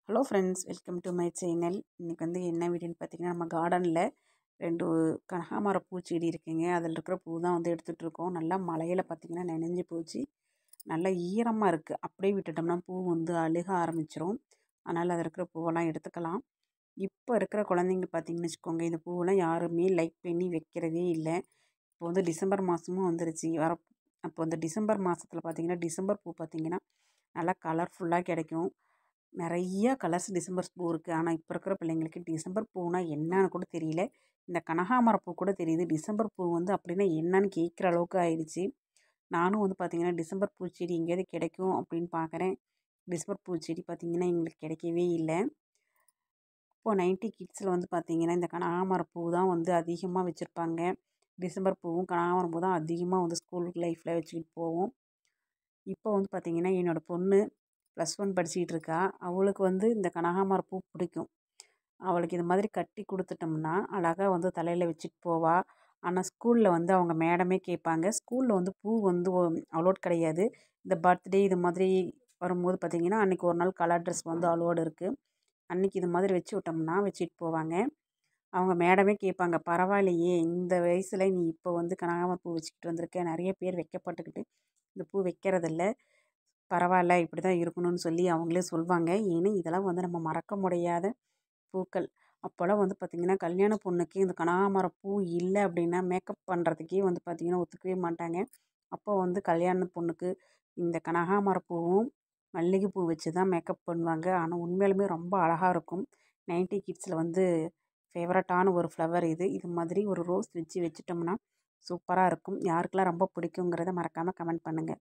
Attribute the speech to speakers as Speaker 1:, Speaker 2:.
Speaker 1: Hello friends, welcome to my channel. இன்றைக்கி வந்து என்ன வீடியோன்னு பார்த்தீங்கன்னா, நம்ம கார்டனில் 2 கனகாமர பூச்செடி இருக்குங்க. அதில் இருக்கிற பூ தான் வந்து எடுத்துகிட்ருக்கோம். நல்லா மழையில் பார்த்திங்கன்னா நனைஞ்சு போச்சு. நல்லா ஈரமாக இருக்குது. அப்படியே விட்டுட்டோம்னா பூ வந்து அழுக ஆரம்பிச்சிரும். அதனால் அதில் இருக்கிற பூவெல்லாம் எடுத்துக்கலாம். இப்போ இருக்கிற குழந்தைங்க பார்த்திங்கன்னு வச்சுக்கோங்க, இந்த பூவெல்லாம் யாருமே லைக் பண்ணி வைக்கிறதே இல்லை. இப்போ வந்து டிசம்பர் மாதமும் வந்துருச்சு. அப்போ இந்த டிசம்பர் மாதத்தில் பார்த்திங்கன்னா, டிசம்பர் பூ பார்த்திங்கன்னா நல்லா கலர்ஃபுல்லாக கிடைக்கும். நிறைய கலர்ஸ் டிசம்பர் பூ இருக்குது. ஆனால் இப்போ இருக்கிற பிள்ளைங்களுக்கு டிசம்பர் பூனா என்னன்னு கூட தெரியல. இந்த கனகாமர பூ கூட தெரியுது. டிசம்பர் பூ வந்து அப்படின்னா என்னன்னு கேட்குற அளவுக்கு ஆயிடுச்சு. நானும் வந்து பார்த்திங்கன்னா டிசம்பர் பூச்செடி எங்கேயாவது கிடைக்கும் அப்படின்னு பார்க்குறேன். டிசம்பர் பூச்செடி பார்த்திங்கன்னா எங்களுக்கு கிடைக்கவே இல்லை. இப்போது 90 கிட்ஸில் வந்து பார்த்திங்கன்னா இந்த கனகாமர பூ தான் வந்து அதிகமாக வச்சுருப்பாங்க. டிசம்பர் பூவும் கனகாமரம் பூ தான் அதிகமாக வந்து ஸ்கூல் லைஃப்பில் வச்சுக்கிட்டு போவோம். இப்போ வந்து பார்த்திங்கன்னா என்னோடய பொண்ணு +1 படிச்சுக்கிட்டு இருக்கா. அவளுக்கு வந்து இந்த கனகாமர பூ பிடிக்கும். அவளுக்கு இது மாதிரி கட்டி கொடுத்துட்டோம்னா அழகாக வந்து தலையில் வச்சுட்டு போவா. ஆனால் ஸ்கூலில் வந்து அவங்க மேடமே கேட்பாங்க. ஸ்கூலில் வந்து பூ வந்து அலோட் கிடையாது. இந்த பர்த்டே இது மாதிரி வரும்போது பார்த்திங்கன்னா அன்றைக்கி ஒரு நாள் கலர் ட்ரெஸ் வந்து அலோடு இருக்குது. அன்றைக்கி இது மாதிரி வச்சு விட்டோம்னா வச்சுட்டு போவாங்க. அவங்க மேடமே கேட்பாங்க, பரவாயில்லையே இந்த வயசில் நீ இப்போ வந்து கனகாமர பூ வச்சுக்கிட்டு வந்திருக்க. நிறைய பேர் வைக்கப்பட்டுக்கிட்டு இந்த பூ வைக்கிறதில்ல. பரவாயில்ல, இப்படி தான் இருக்கணும்னு சொல்லி அவங்களே சொல்லுவாங்க. ஏன்னா இதெல்லாம் வந்து நம்ம மறக்க முடியாத பூக்கள். அப்போல்லாம் வந்து பார்த்திங்கன்னா கல்யாண பொண்ணுக்கு இந்த கனகாமர பூ இல்லை அப்படின்னா மேக்கப் பண்ணுறதுக்கே வந்து பார்த்திங்கன்னா ஒத்துக்கவே மாட்டாங்க. அப்போ வந்து கல்யாண பொண்ணுக்கு இந்த கனகாமர பூவும் மல்லிகைப்பூ வச்சு தான் மேக்கப் பண்ணுவாங்க. ஆனால் உண்மையிலுமே ரொம்ப அழகாக இருக்கும். 90 கிட்ஸில் வந்து ஃபேவரட்டான ஒரு ஃப்ளவர் இது. இது மாதிரி ஒரு ரோஸ் வச்சுட்டோம்னா சூப்பராக இருக்கும். யாருக்கெல்லாம் ரொம்ப பிடிக்குங்கிறத மறக்காமல் கமெண்ட் பண்ணுங்கள்.